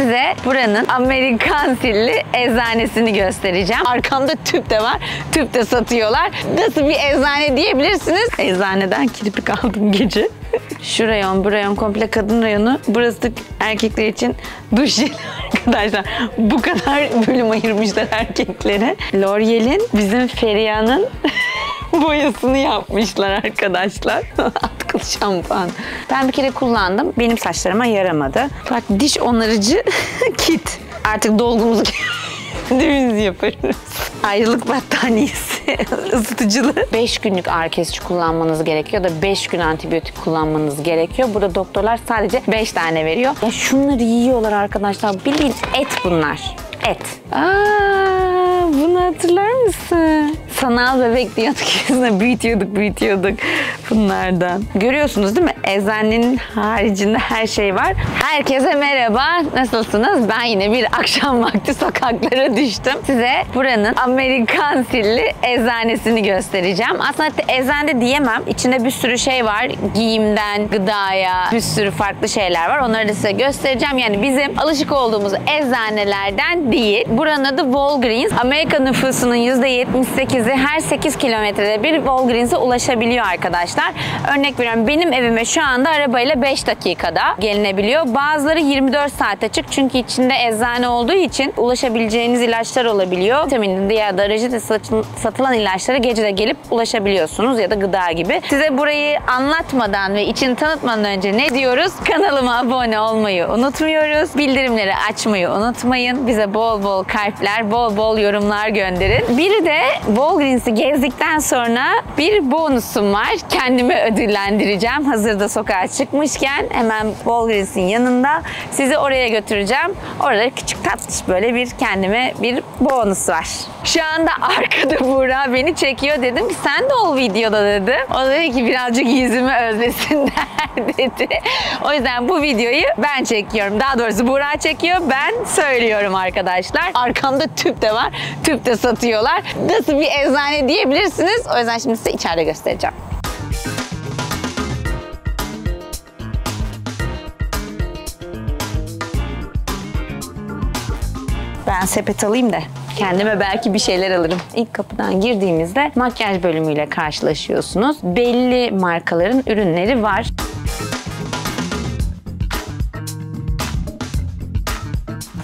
Size buranın Amerikan stilli eczanesini göstereceğim. Arkamda tüp de var. Tüp de satıyorlar. Nasıl bir eczane diyebilirsiniz? Eczaneden kirpik aldım gece. Şu rayon, bu rayon komple kadın rayonu. Burası erkekler için duş jeli arkadaşlar. Bu kadar bölüm ayırmışlar erkeklere. L'Oreal'in bizim Feriha'nın boyasını yapmışlar arkadaşlar. Atkılı şampuan. Ben bir kere kullandım. Benim saçlarıma yaramadı. Bak, diş onarıcı kit. Artık dolgumuzu dümdüz yaparız. Ayrılık battaniyesi, ısıtıcılı. 5 günlük ağrı kesici kullanmanız gerekiyor da 5 gün antibiyotik kullanmanız gerekiyor. Burada doktorlar sadece 5 tane veriyor. Ya şunları yiyorlar arkadaşlar. Bildiğin et bunlar. Et. Bunu hatırlar mısın? Sanal bebek diyorduk. Büyütüyorduk bunlardan. Görüyorsunuz değil mi? Eczanenin haricinde her şey var. Herkese merhaba. Nasılsınız? Ben yine bir akşam vakti sokaklara düştüm. Size buranın Amerikan stilli eczanesini göstereceğim. Aslında eczane diyemem. İçinde bir sürü şey var. Giyimden, gıdaya, bir sürü farklı şeyler var. Onları da size göstereceğim. Yani bizim alışık olduğumuz eczanelerden değil. Buranın adı Walgreens. Amerika nüfusunun %78'i her 8 kilometrede bir Walgreens'e ulaşabiliyor arkadaşlar. Örnek veriyorum, benim evime şu anda arabayla 5 dakikada gelinebiliyor. Bazıları 24 saat açık çünkü içinde eczane olduğu için ulaşabileceğiniz ilaçlar olabiliyor. Vitamin ya da reçete satılan ilaçlara gece de gelip ulaşabiliyorsunuz ya da gıda gibi. Size burayı anlatmadan ve içini tanıtmadan önce ne diyoruz? Kanalıma abone olmayı unutmuyoruz. Bildirimleri açmayı unutmayın. Bize bol bol kalpler, bol bol yorumlar gönderin. Biri de Walgreens'i gezdikten sonra bir bonusum var. Kendimi ödüllendireceğim. Hazırda sokağa çıkmışken hemen Walgreens'in yanında sizi oraya götüreceğim. Orada küçük tatlış böyle bir kendime bir bonus var. Şu anda arkada Buğra beni çekiyor. Dedim ki sen de ol videoda dedim. O da dedi ki birazcık yüzümü özlesinler dedi. O yüzden bu videoyu ben çekiyorum. Daha doğrusu Buğra çekiyor. Ben söylüyorum arkadaşlar. Arkamda tüp de var. Tüp de satıyorlar. Nasıl bir eczane diyebilirsiniz. O yüzden şimdi size içeride göstereceğim. Ben sepet alayım da kendime belki bir şeyler alırım. İlk kapıdan girdiğimizde makyaj bölümüyle karşılaşıyorsunuz. Belli markaların ürünleri var.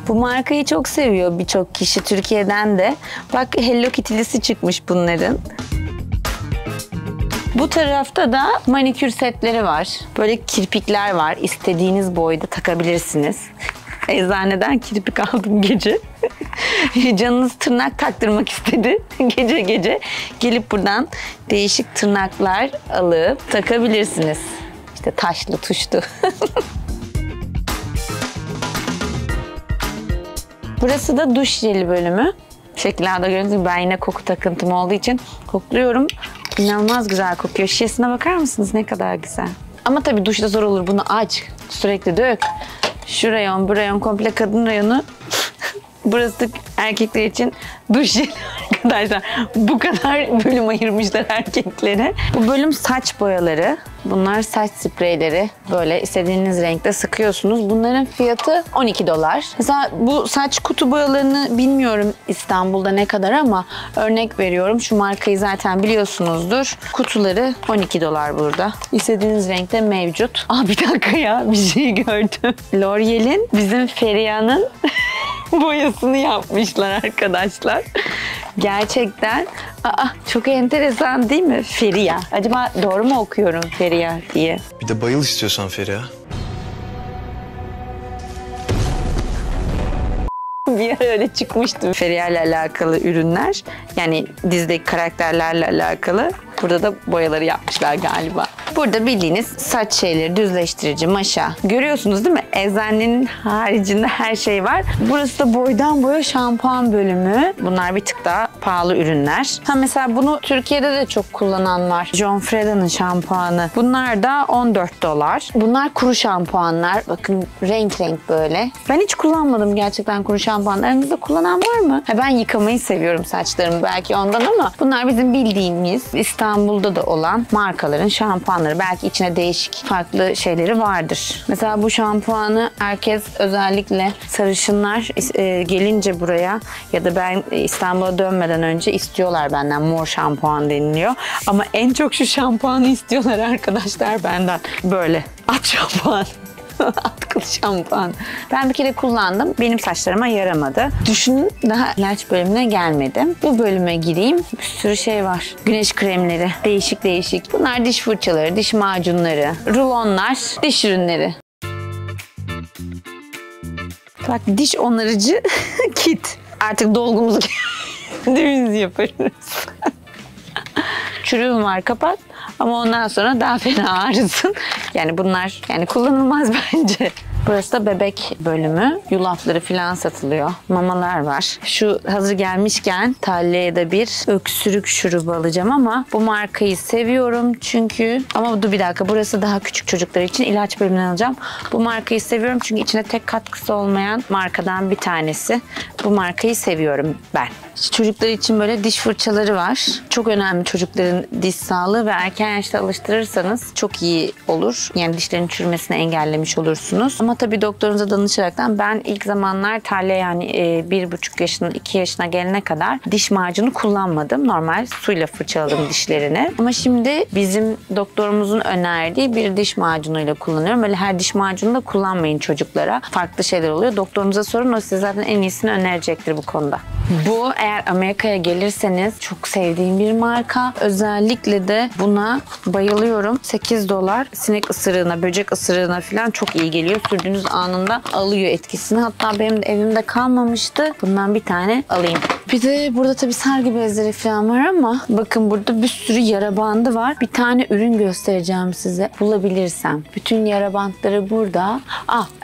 Bu markayı çok seviyor birçok kişi Türkiye'den de. Bak, Hello Kitty'lisi çıkmış bunların. Bu tarafta da manikür setleri var. Böyle kirpikler var. İstediğiniz boyda takabilirsiniz. Eczaneden kirpik aldım gece. Canınız tırnak taktırmak istedi. Gece gelip buradan değişik tırnaklar alıp takabilirsiniz. İşte taşlı tuşlu. Burası da duş jeli bölümü. Şekillerde gördüğünüz gibi ben yine koku takıntım olduğu için kokluyorum. İnanılmaz güzel kokuyor. Şişesine bakar mısınız? Ne kadar güzel. Ama tabii duşta zor olur. Bunu aç. Sürekli dök. Şu rayon, bu rayon komple kadın rayonu. Burası erkekler için duş jeli arkadaşlar. Bu kadar bölüm ayırmışlar erkeklere. Bu bölüm saç boyaları. Bunlar saç spreyleri. Böyle istediğiniz renkte sıkıyorsunuz. Bunların fiyatı $12. Mesela bu saç kutu boyalarını bilmiyorum İstanbul'da ne kadar ama örnek veriyorum. Şu markayı zaten biliyorsunuzdur. Kutuları $12 burada. İstediğiniz renkte mevcut. Bir dakika ya, bir şey gördüm. L'Oreal'in bizim Feriha'nın boyasını yapmışlar arkadaşlar. Gerçekten çok enteresan değil mi? Feriha. Acaba doğru mu okuyorum Feriha diye? Bir de bayıl istiyorsan Feriha. Bir ara öyle çıkmıştı Feriha ile alakalı ürünler. Yani dizideki karakterlerle alakalı. Burada da boyaları yapmışlar galiba. Burada bildiğiniz saç şeyleri, düzleştirici, maşa. Görüyorsunuz değil mi? Eczanenin haricinde her şey var. Burası da boydan boya şampuan bölümü. Bunlar bir tık daha pahalı ürünler. Mesela bunu Türkiye'de de çok kullanan var. John Freda'nın şampuanı. Bunlar da $14. Bunlar kuru şampuanlar. Bakın renk renk böyle. Ben hiç kullanmadım gerçekten kuru şampuanlarınızda kullanan var mı? Ben yıkamayı seviyorum saçlarımı belki ondan ama bunlar bizim bildiğimiz İstanbul'da da olan markaların şampuanları. şampuanları. Belki içine değişik farklı şeyleri vardır. Mesela bu şampuanı herkes, özellikle sarışınlar gelince buraya ya da ben İstanbul'a dönmeden önce istiyorlar benden. Mor şampuan deniliyor. Ama en çok şu şampuanı istiyorlar arkadaşlar benden. Böyle at şampuan. Atkılı şampuan. Ben bir kere kullandım. Benim saçlarıma yaramadı. Düşünün, daha ilaç bölümüne gelmedim. Bu bölüme gireyim. Bir sürü şey var. Güneş kremleri. Değişik değişik. Bunlar diş fırçaları, diş macunları, rulonlar, diş ürünleri. Bak, diş onarıcı kit. Artık dolgumuzu kendimiz yaparız. Çürüğüm var, kapat. Ama ondan sonra daha fena ağrısın. Yani bunlar kullanılmaz bence. Burası da bebek bölümü. Yulafları falan satılıyor. Mamalar var. Şu hazır gelmişken Talle'ye de bir öksürük şurubu alacağım ama bu markayı seviyorum çünkü... Ama dur bir dakika, burası daha küçük çocuklar için, ilaç bölümünden alacağım. Bu markayı seviyorum çünkü içine tek katkısı olmayan markadan bir tanesi. Bu markayı seviyorum ben. Çocuklar için böyle diş fırçaları var. Çok önemli çocukların diş sağlığı ve erken yaşta alıştırırsanız çok iyi olur. Yani dişlerin çürümesini engellemiş olursunuz. Ama tabii doktorunuza danışaraktan, ben ilk zamanlar Talya 1,5 yaşına 2 yaşına gelene kadar diş macunu kullanmadım. Normal suyla fırçaladım dişlerini. Ama şimdi bizim doktorumuzun önerdiği bir diş macunuyla kullanıyorum. Öyle her diş macunu da kullanmayın çocuklara. Farklı şeyler oluyor. Doktorunuza sorun, o size zaten en iyisini önerecektir bu konuda. Bu, eğer Amerika'ya gelirseniz çok sevdiğim bir marka. Özellikle de buna bayılıyorum. $8. Sinek ısırığına, böcek ısırığına falan çok iyi geliyor. Sürdüğünüz anında alıyor etkisini. Hatta benim de evimde kalmamıştı. Bundan bir tane alayım. Bir de burada tabii sargı bezleri falan var ama bakın burada bir sürü yara bandı var. Bir tane ürün göstereceğim size, bulabilirsem. Bütün yara bantları burada.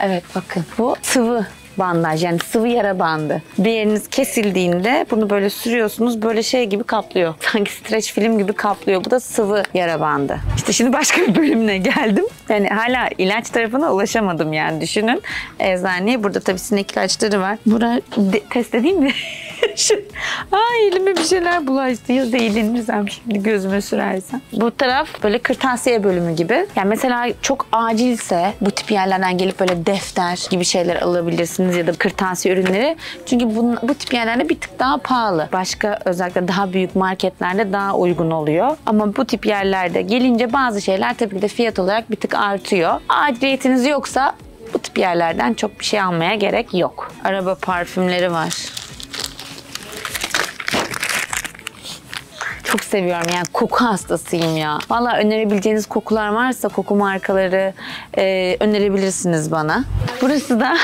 Evet, bakın. Bu sıvı bandaj, yani sıvı yara bandı. Bir yeriniz kesildiğinde bunu böyle sürüyorsunuz, böyle şey gibi kaplıyor. Sanki streç film gibi kaplıyor. Bu da sıvı yara bandı. İşte şimdi başka bir bölümüne geldim. Yani hala ilaç tarafına ulaşamadım yani, düşünün. Eczaneye. Burada tabii sinek ilaçları var. Burada test edeyim mi? Elime bir şeyler bulaştı. Ya zehirlenirsem şimdi, gözüme sürersem. Bu taraf böyle kırtasiye bölümü gibi. Yani mesela çok acilse bu tip yerlerden gelip böyle defter gibi şeyler alabilirsiniz ya da kırtasiye ürünleri. Çünkü bu tip yerlerde bir tık daha pahalı. Başka, özellikle daha büyük marketlerde daha uygun oluyor. Ama bu tip yerlerde gelince bazı şeyler tabii ki de fiyat olarak bir tık artıyor. Aciliyetiniz yoksa bu tip yerlerden çok bir şey almaya gerek yok. Araba parfümleri var. Çok seviyorum, yani koku hastasıyım ya. Vallahi önerebileceğiniz kokular varsa, koku markaları önerebilirsiniz bana. Burası da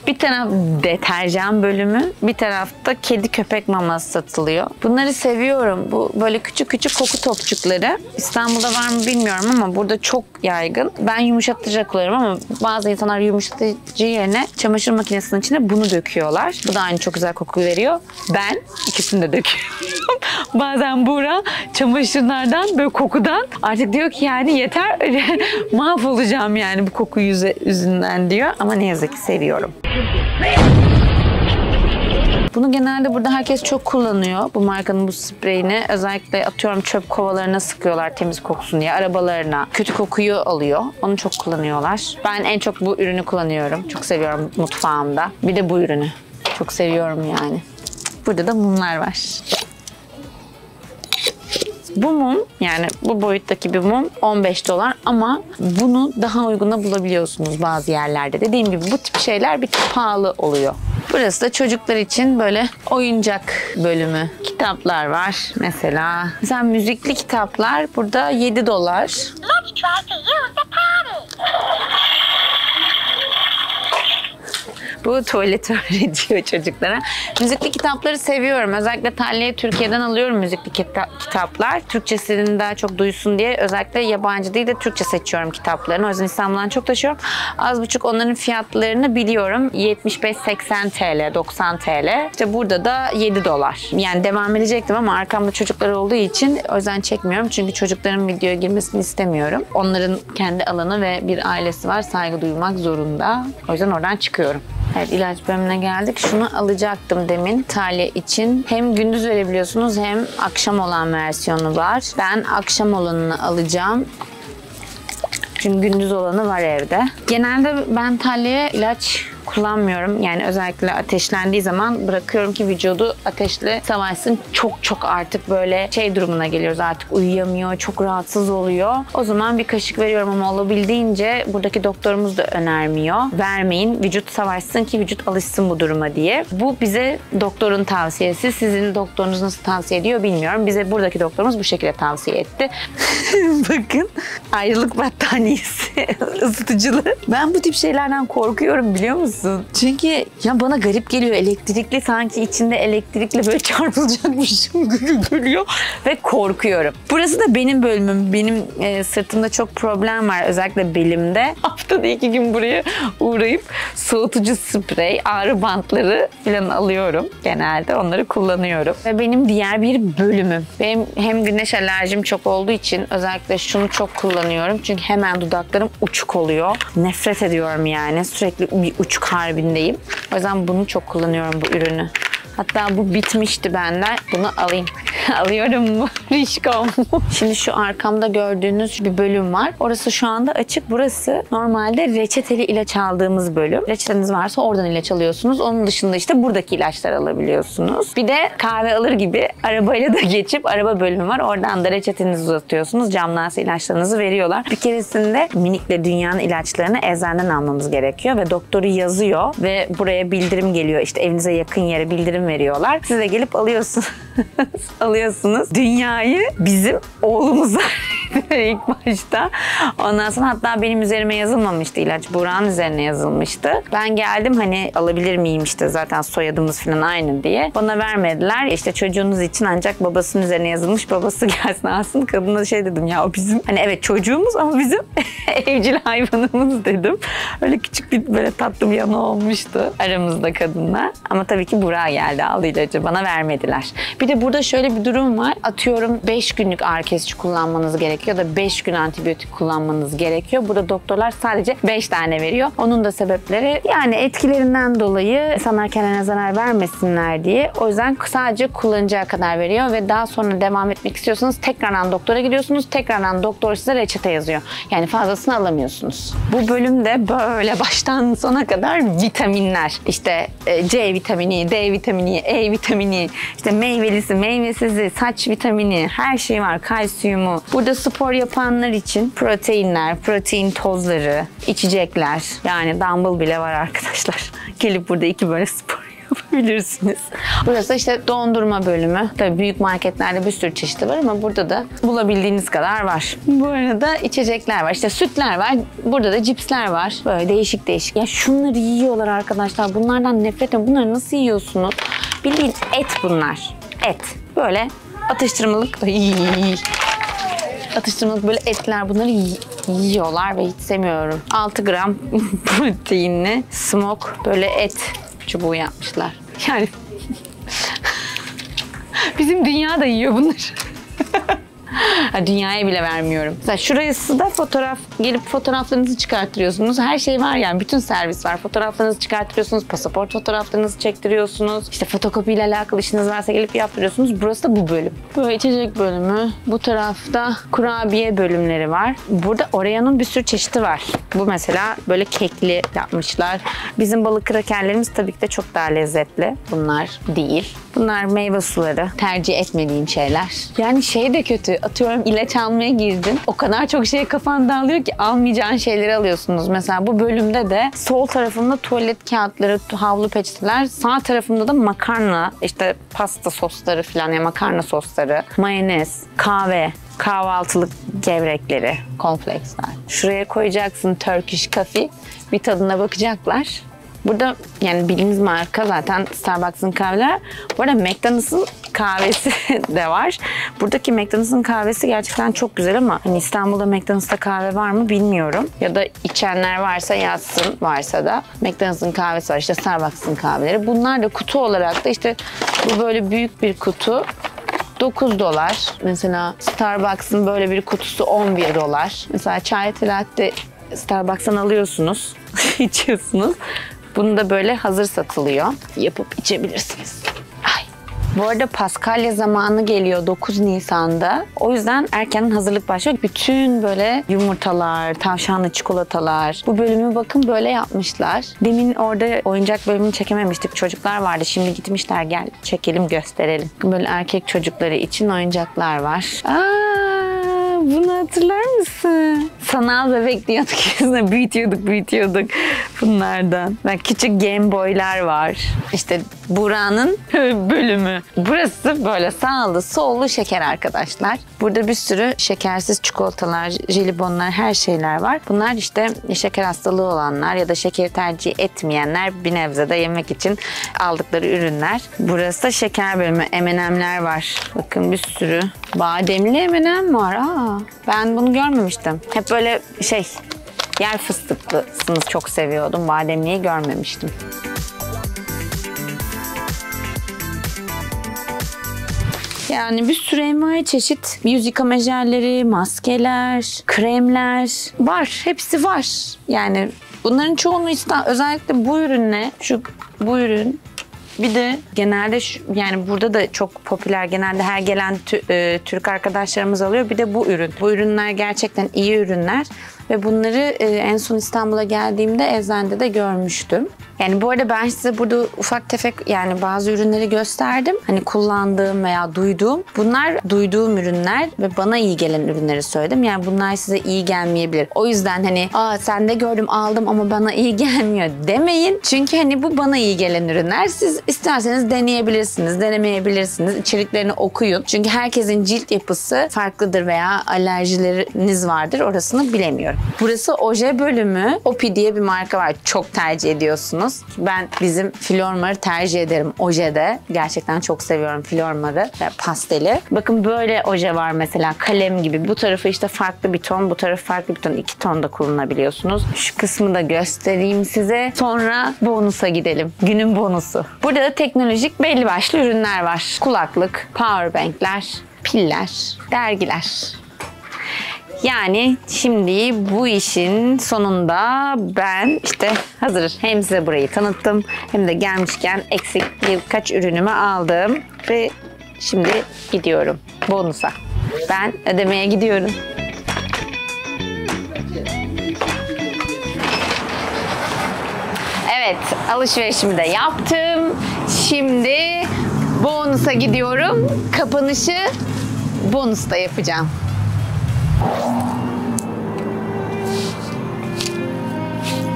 bir taraf deterjan bölümü, bir tarafta kedi köpek maması satılıyor. Bunları seviyorum. Bu böyle küçük küçük koku topçukları. İstanbul'da var mı bilmiyorum ama burada çok yaygın. Ben yumuşatıcı kullanıyorum ama bazı insanlar yumuşatıcı yerine çamaşır makinesinin içine bunu döküyorlar. Bu da aynı çok güzel koku veriyor. Ben ikisini de döküyorum. Bazen Buğra çamaşırlardan, böyle kokudan artık diyor ki yani yeter, mahvolacağım yani bu koku yüzünden diyor. Ama ne yazık ki seviyorum. Bunu genelde burada herkes çok kullanıyor. Bu markanın bu spreyini. Özellikle atıyorum çöp kovalarına sıkıyorlar temiz koksun diye. Arabalarına. Kötü kokuyu alıyor. Onu çok kullanıyorlar. Ben en çok bu ürünü kullanıyorum. Çok seviyorum mutfağımda. Bir de bu ürünü. Çok seviyorum yani. Burada da mumlar var. Bu mum, yani bu boyuttaki bir mum $15 ama bunu daha uyguna bulabiliyorsunuz bazı yerlerde. Dediğim gibi bu tip şeyler bir tık pahalı oluyor. Burası da çocuklar için böyle oyuncak bölümü. Kitaplar var mesela. Mesela müzikli kitaplar burada $7. Let's try to use the potty. Bu tuvalet öğretiyor çocuklara. Müzikli kitapları seviyorum. Özellikle Tallia'ya Türkiye'den alıyorum müzikli kitaplar. Türkçesini daha çok duysun diye özellikle yabancı değil de Türkçe seçiyorum kitaplarını. O yüzden İstanbul'dan çok taşıyorum. Az buçuk onların fiyatlarını biliyorum. 75-80 TL, 90 TL. İşte burada da $7. Yani devam edecektim ama arkamda çocuklar olduğu için o yüzden çekmiyorum. Çünkü çocukların videoya girmesini istemiyorum. Onların kendi alanı ve bir ailesi var. Saygı duymak zorunda. O yüzden oradan çıkıyorum. Evet, ilaç bölümüne geldik. Şunu alacaktım demin Talya için. Hem gündüz verebiliyorsunuz hem akşam olan versiyonu var. Ben akşam olanını alacağım. Çünkü gündüz olanı var evde. Genelde ben Talya'ya ilaç kullanmıyorum. Yani özellikle ateşlendiği zaman bırakıyorum ki vücudu ateşle savaşsın. Çok artık böyle şey durumuna geliyoruz. Artık uyuyamıyor, çok rahatsız oluyor. O zaman bir kaşık veriyorum ama olabildiğince buradaki doktorumuz da önermiyor. Vermeyin, vücut savaşsın ki vücut alışsın bu duruma diye. Bu bize doktorun tavsiyesi. Sizin doktorunuz nasıl tavsiye ediyor bilmiyorum. Bize buradaki doktorumuz bu şekilde tavsiye etti. Bakın, ayrılık battaniyesi, ısıtıcılı. Ben bu tip şeylerden korkuyorum, biliyor musun? Çünkü ya bana garip geliyor, elektrikli, sanki içinde elektrikle böyle çarpılacakmışım gibi geliyor ve korkuyorum. Burası da benim bölümüm. Benim sırtımda çok problem var, özellikle belimde. Haftada 2 gün buraya uğrayıp soğutucu sprey, ağrı bantları falan alıyorum. Genelde onları kullanıyorum. Ve benim diğer bir bölümüm. Benim hem güneş alerjim çok olduğu için özellikle şunu çok kullanıyorum. Çünkü hemen dudaklarım uçuk oluyor. Nefret ediyorum yani. Sürekli bir uçuk harbindeyim. O yüzden bunu çok kullanıyorum, bu ürünü. Hatta bu bitmişti benden. Bunu alayım. Alıyorum bu. Rişkom. Şimdi şu arkamda gördüğünüz bir bölüm var. Orası şu anda açık. Burası normalde reçeteli ilaç aldığımız bölüm. Reçeteniz varsa oradan ilaç alıyorsunuz. Onun dışında işte buradaki ilaçlar alabiliyorsunuz. Bir de kahve alır gibi arabayla da geçip araba bölümü var. Oradan da reçetenizi uzatıyorsunuz. Camdan ilaçlarınızı veriyorlar. Bir keresinde Minik'le dünyanın ilaçlarını eczaneden almamız gerekiyor ve doktoru yazıyor ve buraya bildirim geliyor. İşte evinize yakın yere bildirim veriyorlar. Siz de gelip alıyorsunuz. Dünyayı bizim oğlumuza ilk başta. Ondan sonra hatta benim üzerime yazılmamıştı ilaç. Burak'ın üzerine yazılmıştı. Ben geldim, hani alabilir miyim, işte zaten soyadımız falan aynı diye. Bana vermediler. İşte çocuğunuz için ancak babasının üzerine yazılmış. Babası gelsin alsın. Kadına şey dedim, ya o bizim, hani evet çocuğumuz ama bizim evcil hayvanımız dedim. Öyle küçük bir böyle tatlı bir yanı olmuştu aramızda kadınla. Ama tabii ki Burak geldi, aldı ilacı. Bana vermediler. Bir de burada şöyle bir durum var. Atıyorum 5 günlük ağrı kesici kullanmanız gerekiyor ya da 5 gün antibiyotik kullanmanız gerekiyor. Burada doktorlar sadece 5 tane veriyor. Onun da sebepleri yani etkilerinden dolayı insanlar kendine zarar vermesinler diye. O yüzden sadece kullanacağı kadar veriyor ve daha sonra devam etmek istiyorsanız tekrardan doktora gidiyorsunuz. Tekrardan doktor size reçete yazıyor. Yani fazlasını alamıyorsunuz. Bu bölümde böyle baştan sona kadar vitaminler. İşte C vitamini, D vitamini, E vitamini, işte meyvelisi, meyvesizi, saç vitamini, her şey var. Kalsiyumu. Burada spor yapanlar için proteinler, protein tozları, içecekler. Yani dumbbell bile var arkadaşlar. Gelip burada 2 böyle spor yapabilirsiniz. Burası işte dondurma bölümü. Tabii büyük marketlerde bir sürü çeşidi var ama burada da bulabildiğiniz kadar var. Bu arada içecekler var. İşte sütler var. Burada da cipsler var. Böyle değişik değişik. Ya şunları yiyorlar arkadaşlar. Bunlardan nefret ediyorum. Bunları nasıl yiyorsunuz? Bildiğin et bunlar. Et. Böyle atıştırmalık. Atıştırmalık böyle etler, bunları yiyorlar ve hiç sevmiyorum. 6 gram proteinli smoke böyle et çubuğu yapmışlar. Yani bizim dünya da yiyor bunları. Dünyaya bile vermiyorum. Mesela şurası da fotoğraf, gelip fotoğraflarınızı çıkarttırıyorsunuz. Her şey var yani, bütün servis var. Fotoğraflarınızı çıkarttırıyorsunuz, pasaport fotoğraflarınızı çektiriyorsunuz. İşte fotokopiyle alakalı işiniz varsa gelip yaptırıyorsunuz. Burası da bu bölüm. Böyle içecek bölümü. Bu tarafta kurabiye bölümleri var. Burada Oreo'nun bir sürü çeşidi var. Bu mesela böyle kekli yapmışlar. Bizim balık krakerlerimiz tabii ki de çok daha lezzetli. Bunlar değil. Bunlar meyve suları. Tercih etmediğim şeyler. Yani şey de kötü. Atıyorum ilaç almaya girdin. O kadar çok şeye kafan dağılıyor ki almayacağın şeyleri alıyorsunuz. Mesela bu bölümde de sol tarafımda tuvalet kağıtları, havlu peçeteler. Sağ tarafımda da makarna, işte pasta sosları falan, ya makarna sosları, mayonez, kahve, kahvaltılık gevrekleri, cornflakesler. Şuraya koyacaksın Turkish Coffee. Bir tadına bakacaklar. Burada yani bildiğimiz marka zaten Starbucks'ın kahveler. Bu arada McDonald's'ın kahvesi de var. Buradaki McDonald's'ın kahvesi gerçekten çok güzel ama hani İstanbul'da McDonald's'ta kahve var mı bilmiyorum. Ya da içenler varsa yazsın, varsa da. McDonald's'ın kahvesi var, işte Starbucks'ın kahveleri. Bunlar da kutu olarak da işte bu böyle büyük bir kutu. $9. Mesela Starbucks'ın böyle bir kutusu $11. Mesela chai latte Starbucks'tan alıyorsunuz, içiyorsunuz. Bunu da böyle hazır satılıyor. Yapıp içebilirsiniz. Ay. Bu arada Paskalya zamanı geliyor 9 Nisan'da. O yüzden erkenden hazırlık başlıyor. Bütün böyle yumurtalar, tavşanlı çikolatalar. Bu bölümü bakın böyle yapmışlar. Demin orada oyuncak bölümünü çekememiştik. Çocuklar vardı. Şimdi gitmişler. Gel çekelim, gösterelim. Böyle erkek çocukları için oyuncaklar var. Bunu hatırlar mısın? Sanal bebek diyorduk. büyütüyorduk bunlardan. Küçük Game Boy'lar var. İşte Buğra'nın bölümü. Burası böyle sağlı sollu şeker arkadaşlar. Burada bir sürü şekersiz çikolatalar, jelibonlar, her şeyler var. Bunlar işte şeker hastalığı olanlar ya da şekeri tercih etmeyenler bir nebze de yemek için aldıkları ürünler. Burası da şeker bölümü. M&M'ler var. Bakın bir sürü. Bademli M&M var. Ben bunu görmemiştim. Hep böyle yer fıstıklısını çok seviyordum. Bademliyi görmemiştim. Yani bir sürü envai çeşit yüz yıkama jelleri, maskeler, kremler var. Hepsi var. Yani bunların çoğunu özellikle bu ürünle, bu ürün. Bir de genelde yani burada da çok popüler, genelde her gelen Türk arkadaşlarımız alıyor. Bir de bu ürün. Bu ürünler gerçekten iyi ürünler ve bunları en son İstanbul'a geldiğimde eczanede de görmüştüm. Yani bu arada ben size burada ufak tefek yani bazı ürünleri gösterdim. Hani kullandığım veya duyduğum. Bunlar duyduğum ürünler ve bana iyi gelen ürünleri söyledim. Yani bunlar size iyi gelmeyebilir. O yüzden hani sende gördüm aldım ama bana iyi gelmiyor demeyin. Çünkü hani bu bana iyi gelen ürünler. Siz isterseniz deneyebilirsiniz, denemeyebilirsiniz. İçeriklerini okuyun. Çünkü herkesin cilt yapısı farklıdır veya alerjileriniz vardır. Orasını bilemiyorum. Burası oje bölümü. Opi diye bir marka var. Çok tercih ediyorsunuz. Ben bizim Flormar'ı tercih ederim ojede. Gerçekten çok seviyorum Flormar'ı ve pasteli. Bakın böyle oje var mesela kalem gibi. Bu tarafı işte farklı bir ton, bu tarafı farklı bir ton. 2 ton da kullanabiliyorsunuz. Şu kısmı da göstereyim size. Sonra bonusa gidelim. Günün bonusu. Burada da teknolojik belli başlı ürünler var. Kulaklık, powerbankler, piller, dergiler. Yani şimdi bu işin sonunda ben işte hazır. Hem size burayı tanıttım hem de gelmişken eksik birkaç ürünümü aldım ve şimdi gidiyorum bonusa. Ben ödemeye gidiyorum. Evet, alışverişimi de yaptım. Şimdi bonusa gidiyorum. Kapanışı bonusta yapacağım.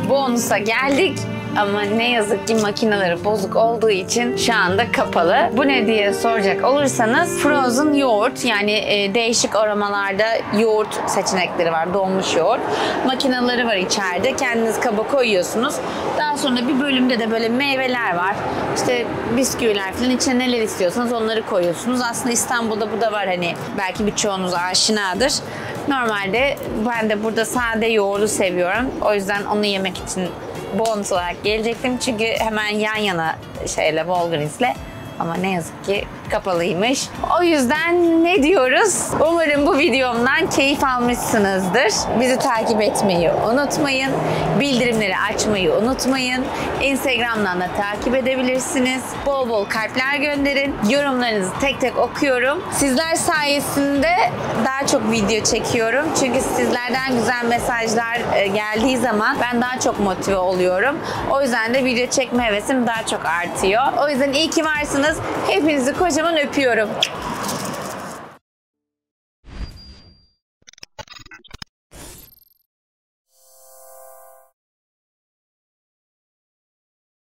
Bonusa geldik ama ne yazık ki makineleri bozuk olduğu için şu anda kapalı. Bu ne diye soracak olursanız frozen yoğurt yani değişik aromalarda yoğurt seçenekleri var. Donmuş yoğurt. Makineleri var içeride. Kendiniz kaba koyuyorsunuz. Daha sonra bir bölümde de böyle meyveler var. İşte bisküviler falan içine neler istiyorsanız onları koyuyorsunuz. Aslında İstanbul'da bu da var hani belki birçoğunuz aşinadır. Normalde ben de burada sade yoğurdu seviyorum. O yüzden onu yemek için bonus olarak gelecektim. Çünkü hemen yan yana Walgreens'le. Ama ne yazık ki kapalıymış. O yüzden ne diyoruz? Umarım bu videomdan keyif almışsınızdır. Bizi takip etmeyi unutmayın. Bildirimleri açmayı unutmayın. Instagram'dan da takip edebilirsiniz. Bol bol kalpler gönderin. Yorumlarınızı tek tek okuyorum. Sizler sayesinde daha çok video çekiyorum. Çünkü sizlerden güzel mesajlar geldiği zaman ben daha çok motive oluyorum. O yüzden de video çekme hevesim daha çok artıyor. O yüzden iyi ki varsınız. Hepinizi kocaman öpüyorum.